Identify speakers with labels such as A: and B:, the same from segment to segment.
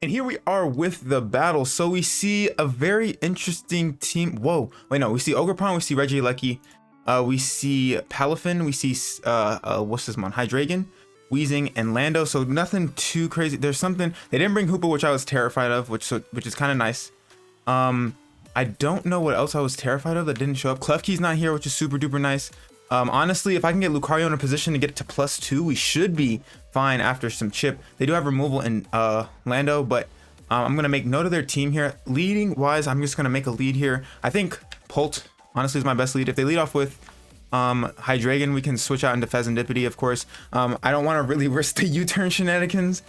A: And here we are with the battle. So we see a very interesting team. Whoa, wait, no, we see Ogerpon, we see Regieleki, we see Palafin, we see what's this one? Hydreigon, Weezing, and Lando. So nothing too crazy. There's something they didn't bring Hoopa, which I was terrified of, which is kind of nice. I don't know what else I was terrified of that didn't show up. Klefki's not here, which is super duper nice. Honestly, if I can get Lucario in a position to get it to +2, we should be fine after some chip. They do have removal in Lando, but I'm gonna make note of their team here. Leading wise, I'm just gonna make a lead here. I think Polt honestly is my best lead. If they lead off with Hydreigon, we can switch out into Fezandipity, of course. I don't want to really risk the U-turn shenanigans,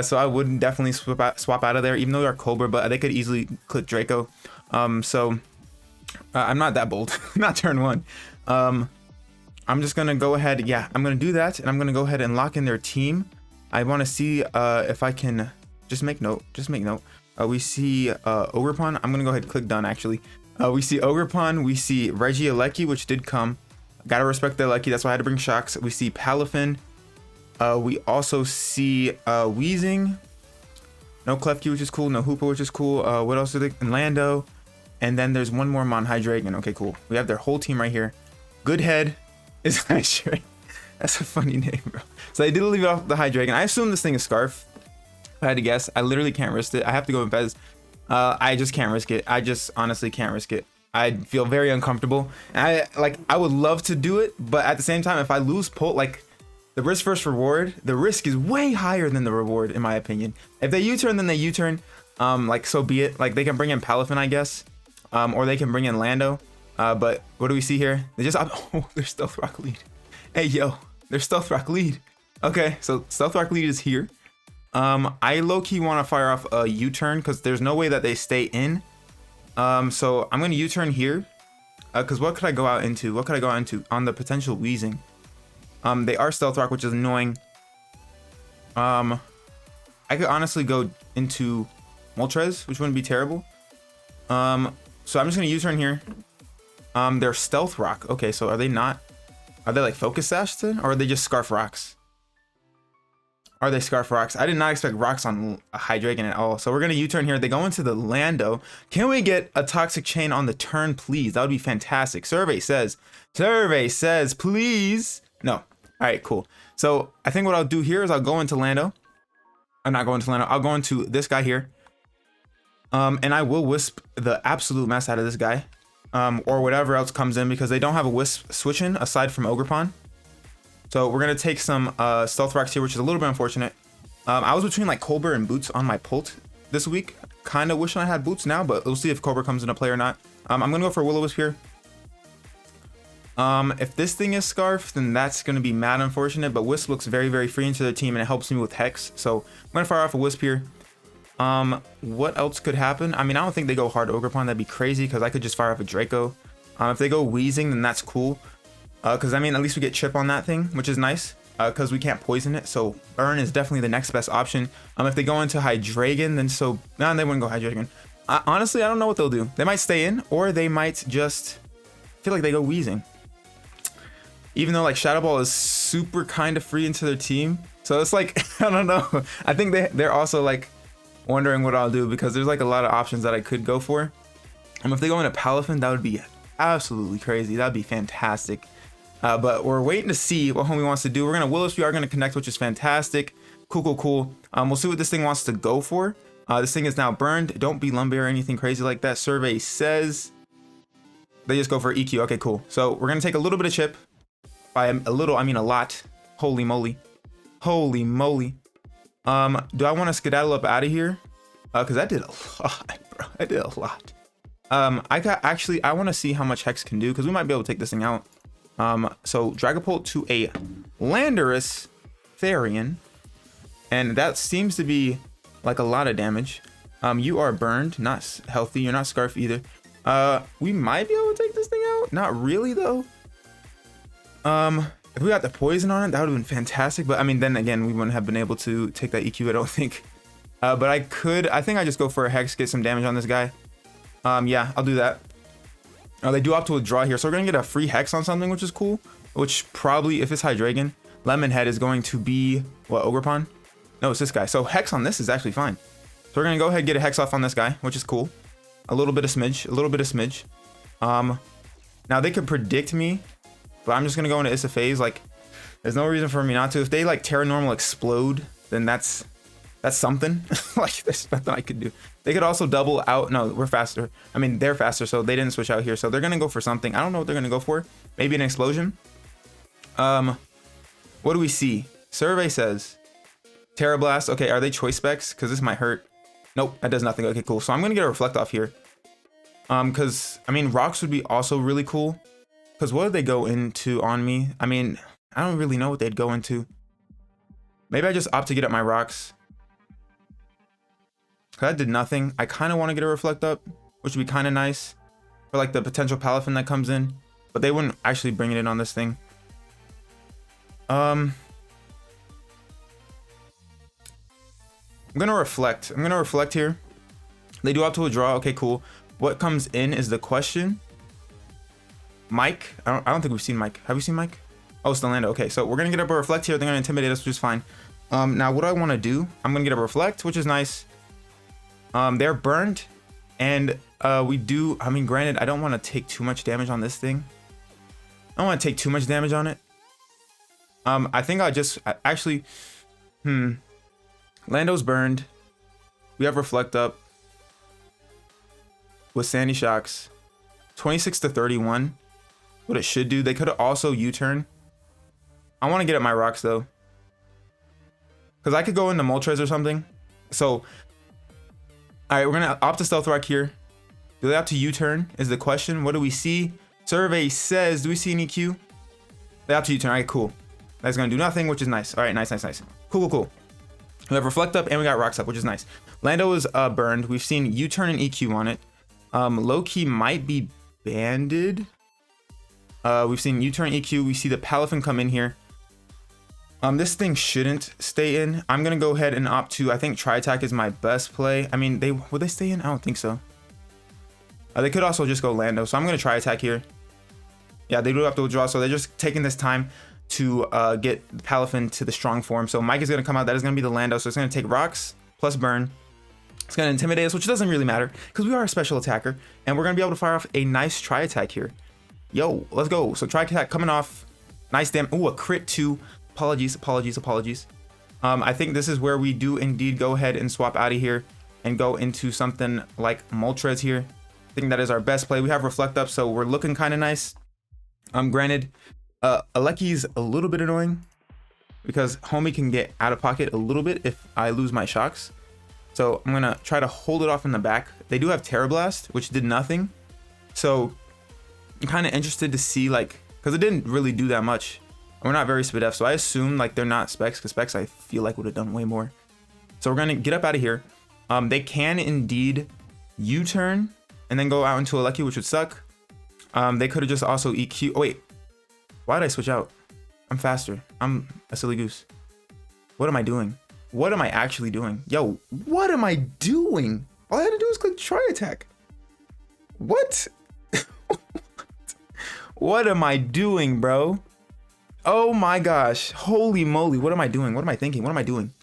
A: so I would definitely swap out of there, even though they're Cobra, but they could easily click Draco. So I'm not that bold. Not turn one. I'm just gonna go ahead. Yeah, I'm gonna do that, and I'm gonna go ahead and lock in their team. I want to see if I can just make note. We see Ogerpon. I'm gonna go ahead and click done. Actually, we see Ogerpon. We see Regieleki, which did come. Gotta respect their Lecky. That's why I had to bring Shocks. We see Palafin. We also see Weezing. No Klefki, which is cool. No Hoopa, which is cool. What else are they? And Lando. And then there's one more Hydreigon. Okay, cool. We have their whole team right here. Good head is Hydreigon. That's a funny name, bro. So I did leave off the Hydreigon. I assume this thing is Scarf. If I had to guess, I literally can't risk it. I have to go in Fez. I just can't risk it. I just honestly can't risk it. I feel very uncomfortable. And I would love to do it, but at the same time, if I lose Polt, like the risk versus reward, the risk is way higher than the reward, in my opinion. If they U-turn, then they U-turn. Like so be it. Like they can bring in Palafin, I guess, or they can bring in Lando. But what do we see here? They just they're Stealth Rock lead. Hey yo, they're Stealth Rock lead. Okay, so Stealth Rock lead is here. I low-key want to fire off a U-turn because there's no way that they stay in. So I'm gonna U-turn here. Because what could I go out into? What could I go out into on the potential Weezing? They are Stealth Rock, which is annoying. I could honestly go into Moltres, which wouldn't be terrible. So I'm just gonna U-turn here. They're Stealth Rock. Okay, so are they like Focus Sash then? Or are they just Scarf Rocks? Are they Scarf Rocks? I did not expect Rocks on a Hydreigon at all. So we're gonna U-turn here. They go into the Lando. Can we get a Toxic Chain on the turn, please? That would be fantastic. Survey says, please. No. All right, cool. So I think what I'll do here is I'll go into Lando. I'm not going to Lando. I'll go into this guy here. And I will Wisp the absolute mess out of this guy. Or whatever else comes in, because they don't have a Wisp switch in aside from Ogerpon. So we're gonna take some Stealth Rocks here, which is a little bit unfortunate. I was between like Colbur and Boots on my Polt this week. Kind of wishing I had Boots now, but we'll see if Colbur comes into play or not. I'm gonna go for Will-O-Wisp here. If this thing is Scarf, then that's gonna be mad unfortunate, but Wisp looks very, very free into their team, and it helps me with Hex. So I'm gonna fire off a Wisp here. What else could happen? I mean, I don't think they go hard Ogerpon. That'd be crazy, because I could just fire off a Draco. If they go Weezing, then that's cool. Because I mean, at least we get chip on that thing, which is nice, because we can't poison it. So burn is definitely the next best option. If they go into Hydreigon, then no, they wouldn't go Hydreigon. Honestly, I don't know what they'll do. They might stay in, or they might just feel like they go Weezing. Even though like Shadow Ball is super kind of free into their team, so it's like I don't know. I think they're also like wondering what I'll do, because there's like a lot of options that I could go for. If they go into Palafin, that would be absolutely crazy. That'd be fantastic. But we're waiting to see what homie wants to do. We're gonna Willis, we are gonna connect, which is fantastic. Cool. We'll see what this thing wants to go for. This thing is now burned. Don't be Lumbear or anything crazy like that. Survey says they just go for EQ. Okay, cool. So we're gonna take a little bit of chip. By a little, I mean a lot. Holy moly. Do I want to skedaddle up out of here? Because I did a lot, bro. I did a lot. I want to see how much Hex can do, because we might be able to take this thing out. So Dragapult to a Landorus Therian, and that seems to be like a lot of damage. You are burned, not healthy. You're not Scarf either. We might be able to take this thing out. Not really though. If we got the poison on it, that would have been fantastic. But I mean, then again, we wouldn't have been able to take that EQ, I don't think. But I think I just go for a Hex, get some damage on this guy. Yeah, I'll do that. They do opt to withdraw here, so we're gonna get a free Hex on something, which is cool. Which probably, if it's Hydreigon, Lemonhead is going to be what, Ogerpon? No, it's this guy. So Hex on this is actually fine. So we're gonna go ahead and get a Hex off on this guy, which is cool. A little bit of smidge, a little bit of smidge. Now they could predict me, but I'm just gonna go into Issa phase. Like, there's no reason for me not to. If they like Terra Normal explode, then that's something. Like, there's nothing I could do. They could also double out. No, we're faster. I mean, they're faster, so they didn't switch out here. So they're gonna go for something. I don't know what they're gonna go for. Maybe an explosion. What do we see? Survey says Terra Blast. Okay, are they choice specs? Because this might hurt. Nope, that does nothing. Okay, cool. So I'm gonna get a Reflect off here. Because I mean, rocks would be also really cool. Because what did they go into on me? I mean, I don't really know what they'd go into. Maybe I just opt to get up my rocks. That did nothing. I kind of want to get a Reflect up, which would be kind of nice for like the potential Palafin that comes in, but they wouldn't actually bring it in on this thing. I'm gonna reflect. I'm gonna reflect here. They do opt to a draw. Okay, cool. What comes in is the question. Mike. I don't think we've seen Mike. Have we seen Mike? Oh, it's the Lando. Okay, so we're gonna get up a reflect here. They're gonna intimidate us, which is fine. Now what do I want to do? I'm gonna get a reflect, which is nice. They're burned, and we do. I mean, granted, I don't want to take too much damage on this thing. I don't want to take too much damage on it. I think I just actually. Lando's burned. We have reflect up with Sandy Shocks. 26 to 31. What it should do. They could also U-turn. I want to get at my rocks though, because I could go into Moltres or something. So, all right, we're gonna opt to Stealth Rock here. Do they have to U-turn? Is the question. What do we see? Survey says, do we see an EQ? They have to U-turn. All right, cool. That's gonna do nothing, which is nice. All right, nice. Cool. We have reflect up and we got rocks up, which is nice. Lando is burned. We've seen U-turn and EQ on it. Low-key might be banded. We've seen U-turn EQ. We see the Palafin come in here. This thing shouldn't stay in. I'm gonna go ahead and opt to. I think Tri-Attack is my best play. I mean, would they stay in? I don't think so. They could also just go Lando. So I'm gonna Tri-Attack here. Yeah, they do have to withdraw. So they're just taking this time to get Palafin to the strong form. So Mike is gonna come out. That is gonna be the Lando. So it's gonna take rocks plus burn. It's gonna intimidate us, which doesn't really matter because we are a special attacker, and we're gonna be able to fire off a nice Tri-Attack here. Yo, let's go. So Tri-Attack coming off. Nice damn. Ooh, a crit too. Apologies. I think this is where we do indeed go ahead and swap out of here and go into something like Moltres here. I think that is our best play. We have reflect up, so we're looking kind of nice. Granted, Aleki's a little bit annoying because homie can get out of pocket a little bit if I lose my shocks. So I'm gonna try to hold it off in the back. They do have Terra Blast, which did nothing. So I'm kind of interested to see, like, because it didn't really do that much. We're not very SPDF, so I assume like they're not specs, because specs I feel like would have done way more. So we're gonna get up out of here. They can indeed U-turn and then go out into a Lucky, which would suck. They could have just also EQ. Oh wait, why did I switch out? I'm faster. I'm a silly goose. What am I doing? What am I actually doing? Yo, what am I doing? All I had to do was click Tri-Attack. What? What am I doing, bro? Oh my gosh, holy moly, what am I doing? What am I thinking? What am I doing?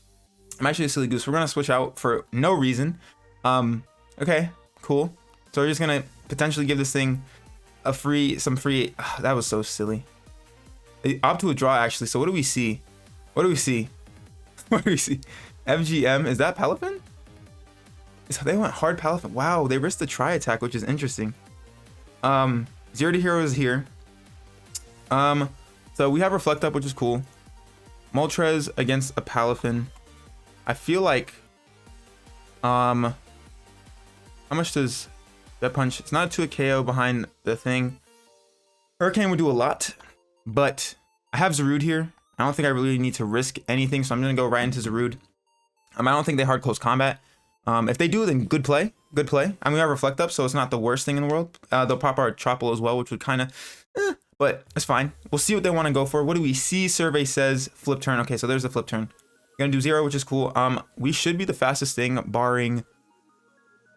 A: I'm actually a silly goose. We're gonna switch out for no reason. Okay, cool. So we're just gonna potentially give this thing a some free. That was so silly. They opt to a draw actually. So what do we see? What do we see? FGM, is that Palafin? So they went hard Palafin. Wow, they risked the Tri-Attack, which is interesting. Zero to Hero is here. So we have reflect up, which is cool. Moltres against a Palafin. I feel like, how much does that punch? It's not a 2 KO behind the thing. Hurricane would do a lot, but I have Zarude here. I don't think I really need to risk anything, so I'm gonna go right into Zarude. I don't think they hard close combat. If they do, then good play. I mean, we have reflect up, so it's not the worst thing in the world. They'll pop our Tropple as well, which would kind of, but it's fine. We'll see what they want to go for. What do we see? Survey says flip turn. Okay, so there's the flip turn. Gonna do 0, which is cool. We should be the fastest thing, barring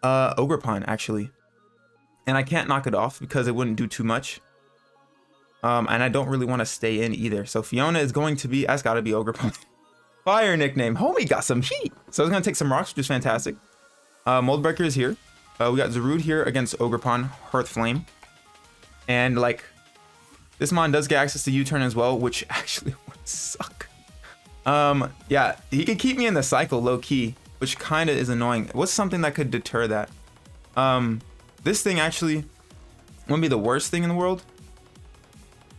A: Ogerpon actually, and I can't knock it off because it wouldn't do too much. And I don't really want to stay in either. So Fiona is going to be. That's got to be Ogerpon. Fire nickname. Homie got some heat. So it's gonna take some rocks, which is fantastic. Mold Breaker is here. We got Zarude here against Ogerpon, Hearth Flame. And like, this mon does get access to U-turn as well, which actually would suck. Yeah, he could keep me in the cycle low key, which kind of is annoying. What's something that could deter that? This thing actually wouldn't be the worst thing in the world.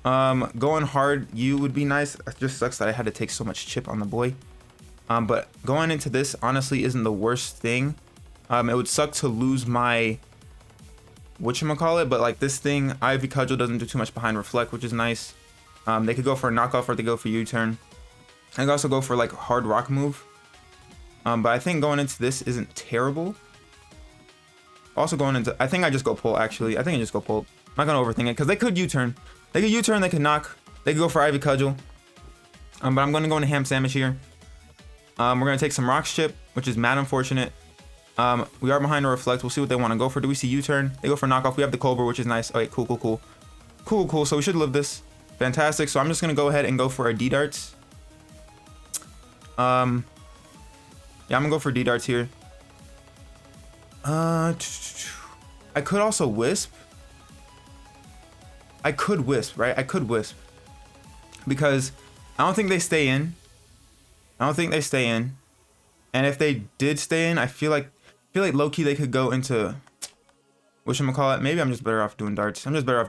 A: Going hard, you would be nice. It just sucks that I had to take so much chip on the boy. But going into this honestly isn't the worst thing. It would suck to lose my whatchamacallit, but like this thing, Ivy Cudgel doesn't do too much behind Reflect, which is nice. They could go for a knockoff or they go for U-turn. I could also go for like hard rock move. But I think going into this isn't terrible. Also going into, I think I just go pull actually. I think I just go pull. I'm not gonna overthink it because they could U-turn. They could U-turn, they could knock. They could go for Ivy Cudgel. But I'm gonna go into Ham Sandwich here. We're gonna take some Rock Chip, which is mad unfortunate. We are behind a Reflect. We'll see what they want to go for. Do we see U-turn? They go for knockoff. We have the Cobra, which is nice. Okay, cool. So we should live this. Fantastic. So I'm just gonna go ahead and go for a D-Darts. Yeah, I'm gonna go for D-Darts here. I could also Wisp. I could Wisp, right? I could Wisp. Because I don't think they stay in. And if they did stay in, I feel like low-key they could go into whatchamacallit. Maybe I'm just better off doing darts. Actually, it's better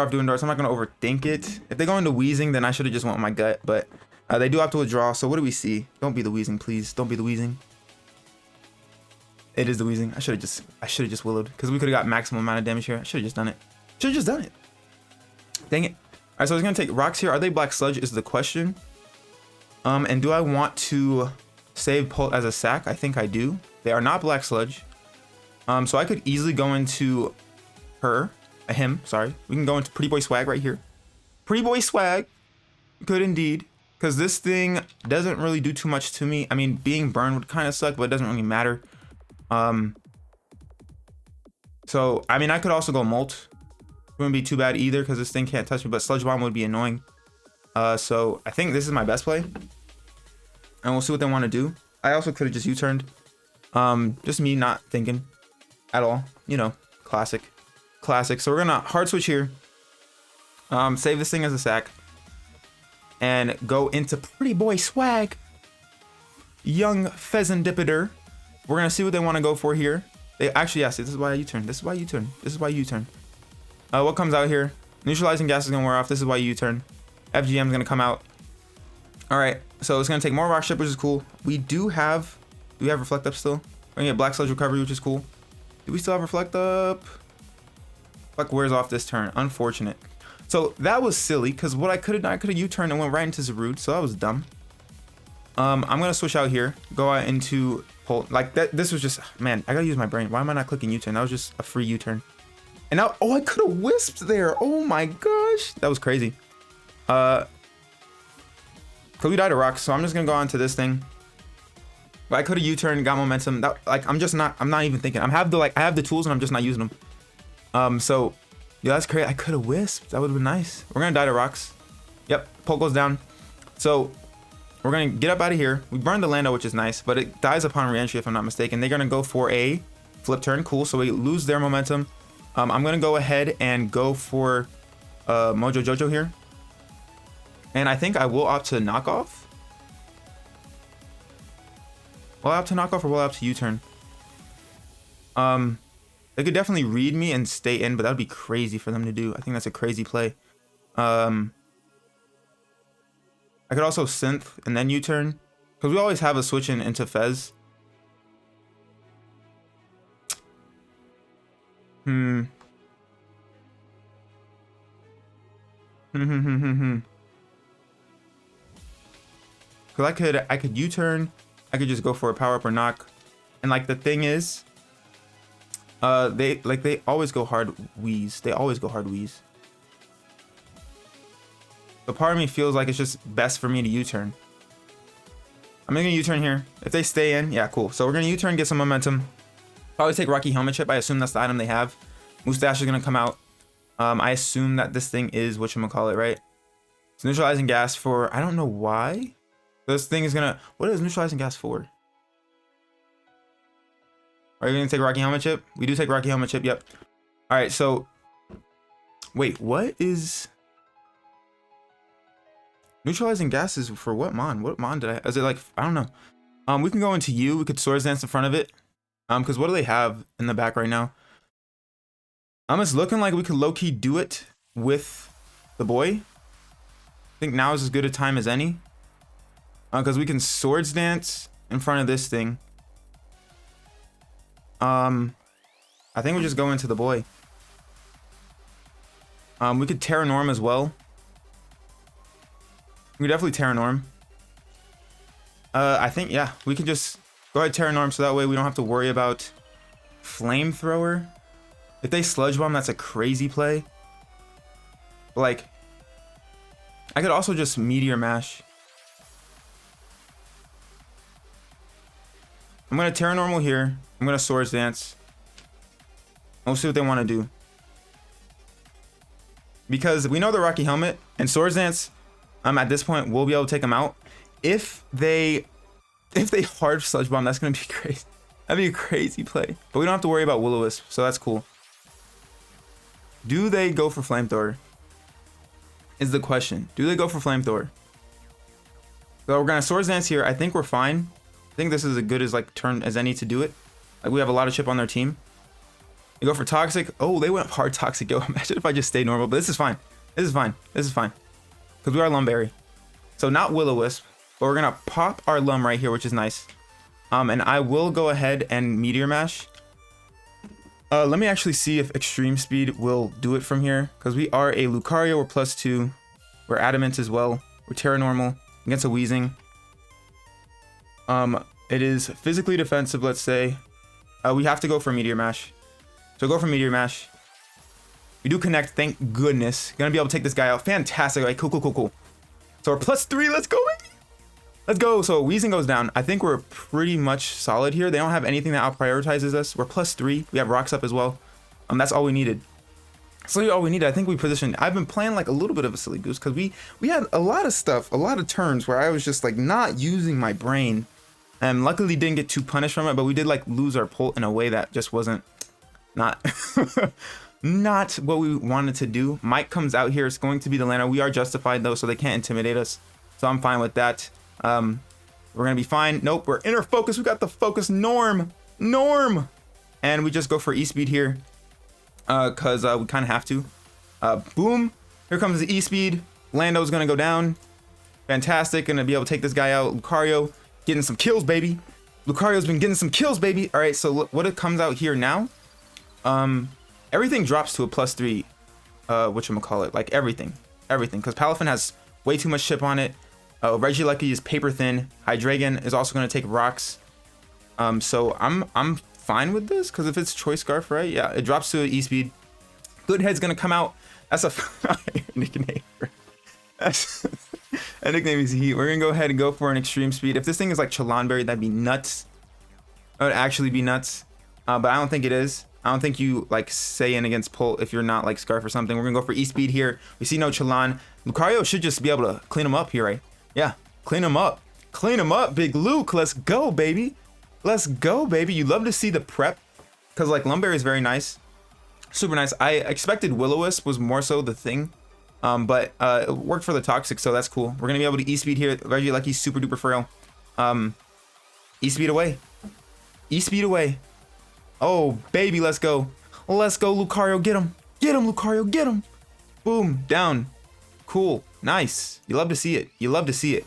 A: off doing darts. I'm not gonna overthink it. If they go into Wheezing, then I should have just went with my gut. But they do have to withdraw. So what do we see? Don't be the Wheezing, please. Don't be the Wheezing. It is the Wheezing. I should have just willowed because we could have got maximum amount of damage here. I should have just done it. Dang it. All right, so I was gonna take rocks here. Are they Black Sludge is the question. And do I want to save Pult as a sack? I think I do. They are not Black Sludge. So I could easily go into him, sorry. We can go into Pretty Boy Swag right here. Pretty Boy Swag, good indeed. Because this thing doesn't really do too much to me. I mean, being burned would kind of suck, but it doesn't really matter. So, I mean, I could also go Molt. Wouldn't be too bad either because this thing can't touch me, but Sludge Bomb would be annoying. So I think this is my best play. And we'll see what they want to do. I also could have just U-turned. Just me not thinking at all. You know, classic. So we're gonna hard switch here. Save this thing as a sack. And go into Pretty Boy Swag. Young Pheasant Dipper. We're gonna see what they want to go for here. They actually, yes, this is why you turn. What comes out here? Neutralizing gas is gonna wear off. This is why you turn. FGM is gonna come out. All right, so it's gonna take more rock ship, which is cool. Do we have reflect up still? We're gonna get Black Sludge recovery, which is cool. Do we still have reflect up? Fuck, wears off this turn. Unfortunate. So that was silly because what I could have done, I could have U-turned and went right into Zarude. So that was dumb. I'm gonna switch out here. Go out into Pult. Like that. This was just, man. I gotta use my brain. Why am I not clicking U-turn? That was just a free U-turn. And now, oh, I could have wisped there. Oh my gosh, that was crazy. Cause we died to rocks, so I'm just gonna go on to this thing. But I could have U-turned, got momentum. That, like, I'm not even thinking. I have the tools and I'm just not using them. So yeah, that's crazy. I could have wisped. That would have been nice. We're gonna die to rocks. Yep, Pult goes down. So we're gonna get up out of here. We burned the Lando, which is nice, but it dies upon re-entry if I'm not mistaken. They're gonna go for a flip turn. Cool. So we lose their momentum. I'm gonna go ahead and go for Mojo Jojo here. And I think I will opt to knockoff. Will I opt to knockoff or will I opt to U-turn? They could definitely read me and stay in, but that would be crazy for them to do. I think that's a crazy play. I could also synth and then U-turn. Because we always have a switch into Fez. Because I could U-turn. I could just go for a power up or knock. And like the thing is, they always go hard wheeze. They always go hard wheeze. So part of me feels like it's just best for me to U-turn. I'm gonna U-turn here. If they stay in, yeah, cool. So we're gonna U-turn, get some momentum. Probably take Rocky Helmet Chip. I assume that's the item they have. Mustache is gonna come out. I assume that this thing is whatchamacallit, right? It's neutralizing gas for, I don't know why. This thing is gonna, what is neutralizing gas for? Are you gonna take Rocky Helmet Chip? We do take Rocky Helmet Chip, yep. All right, so, wait, what is... Neutralizing gas is for what mon? What mon did I, is it like, I don't know. We can go into you, we could Swords Dance in front of it. Because what do they have in the back right now? It's looking like we could low-key do it with the boy. I think now is as good a time as any. Because we can Swords Dance in front of this thing. I think we just go into the boy. We could Terra Norm as well. We could definitely Terra Norm. I think, yeah, we could just go ahead Terra Norm so that way we don't have to worry about Flamethrower. If they Sludge Bomb, that's a crazy play. But like, I could also just Meteor Mash. I'm gonna Terra Normal here. I'm gonna Swords Dance. We'll see what they want to do. Because we know the Rocky Helmet and Swords Dance, at this point, we'll be able to take them out. If they hard Sludge Bomb, that's gonna be crazy. That'd be a crazy play. But we don't have to worry about Will-O-Wisp, so that's cool. Do they go for Flamethrower? Is the question. Do they go for Flamethrower? So we're gonna Swords Dance here. I think we're fine. I think this is as good as like turn as any to do it. Like we have a lot of chip on their team. They go for Toxic. Oh, they went hard Toxic. Yo, imagine if I just stayed normal. But this is fine. This is fine. This is fine. Because we are Lumberry. So not Will-O-Wisp. But we're gonna pop our Lum right here, which is nice. And I will go ahead and Meteor Mash. Let me actually see if Extreme Speed will do it from here. Because we are a Lucario. We're +2. We're Adamant as well. We're Terra Normal against a Weezing. It is physically defensive, let's say. We have to go for Meteor Mash. So go for Meteor Mash. We do connect, thank goodness. Gonna be able to take this guy out. Fantastic. All right, cool, cool, cool, cool. So we're +3. Let's go, baby. Let's go. So Weezing goes down. I think we're pretty much solid here. They don't have anything that out-prioritizes us. We're +3. We have Rocks up as well. That's all we needed. That's literally all we needed. I think we positioned. I've been playing like a little bit of a silly goose because we had a lot of stuff, a lot of turns where I was just like not using my brain. And luckily didn't get too punished from it, but we did like lose our Pult in a way that just wasn't not not what we wanted to do. Mike comes out here. It's going to be the lander. We are justified though, so they can't intimidate us. So I'm fine with that. We're gonna be fine. Nope, we're inner focus. We got the focus norm, and we just go for E-Speed here, cause we kind of have to. Boom! Here comes the E-Speed. Lando's gonna go down. Fantastic. Gonna be able to take this guy out. Lucario getting some kills, baby. Lucario's been getting some kills, baby. All right, so what it comes out here now? Everything drops to a +3. Whatchamacallit, like everything, because Palafin has way too much chip on it. Regieleki is paper thin. Hydreigon is also going to take Rocks. So I'm fine with this because if it's Choice Scarf, right? Yeah, it drops to E-Speed. Good Head's going to come out. That's a nickname. That's a nickname is Heat. We're going to go ahead and go for an Extreme Speed. If this thing is like Chalanberry, that'd be nuts. That would actually be nuts. But I don't think it is. I don't think you like say in against Pult if you're not like Scarf or something. We're going to go for E-Speed here. We see no Chalan. Lucario should just be able to clean him up here, right? Yeah, clean him up. Clean him up, Big Luke. Let's go, baby. Let's go, baby. You love to see the prep because like Lumberry is very nice. Super nice. I expected Will-O-Wisp was more so the thing. But it worked for the Toxic, so that's cool. We're going to be able to E-Speed here. Regieleki's super duper frail. E-Speed away. E-Speed away. Oh, baby, let's go. Let's go, Lucario. Get him. Get him, Lucario. Get him. Boom. Down. Cool. Nice. You love to see it. You love to see it.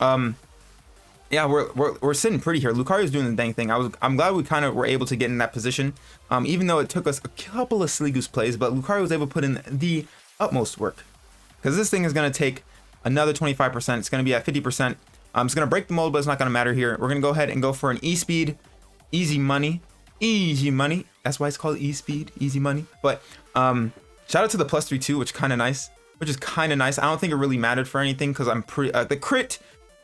A: Yeah, we're sitting pretty here. Lucario's doing the dang thing. I'm glad we kind of were able to get in that position. Even though it took us a couple of silly goose plays, but Lucario was able to put in the utmost work. Because this thing is going to take another 25%. It's going to be at 50%. It's going to break the mold, but it's not going to matter here. We're going to go ahead and go for an E-Speed. Easy money. Easy money. That's why it's called E-Speed. Easy money. But shout out to the +3 too, which is kind of nice. I don't think it really mattered for anything because I'm pretty the crit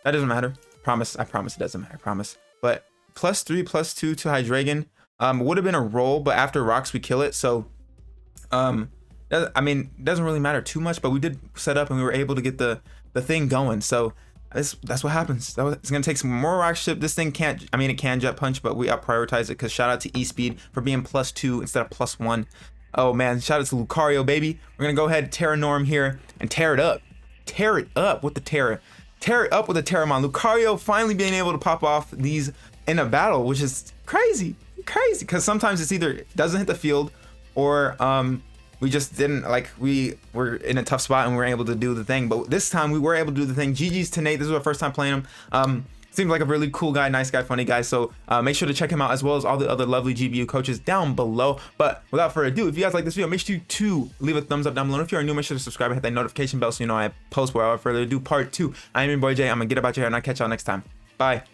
A: that doesn't matter. I promise it doesn't matter. Promise. But +3 +2 to Hydreigon would have been a roll, but after Rocks we kill it. So it I mean, it doesn't really matter too much, but we did set up and we were able to get the thing going. So that's what happens. It's gonna take some more rock chip. This thing can't, I mean, it can jet punch, but we up prioritize it because shout out to E-Speed for being +2 instead of +1. Oh man, shout out to Lucario, baby. We're gonna go ahead and Terra Norm here and tear it up. Tear it up with the Terra. Tear it up with the Terramon. Lucario finally being able to pop off these in a battle, which is crazy. Because sometimes it's either it doesn't hit the field or we just didn't, like, we were in a tough spot and we were able to do the thing. But this time we were able to do the thing. GG's to Nate. This is our first time playing him. Seems like a really cool guy, nice guy, funny guy. So make sure to check him out as well as all the other lovely GBU coaches down below. But without further ado, if you guys like this video, make sure to leave a thumbs up down below. And if you are new, make sure to subscribe and hit that notification bell so you know I post. Without further ado, part 2. I am your boy Jay. I'm gonna get about your hair and I'll catch y'all next time. Bye.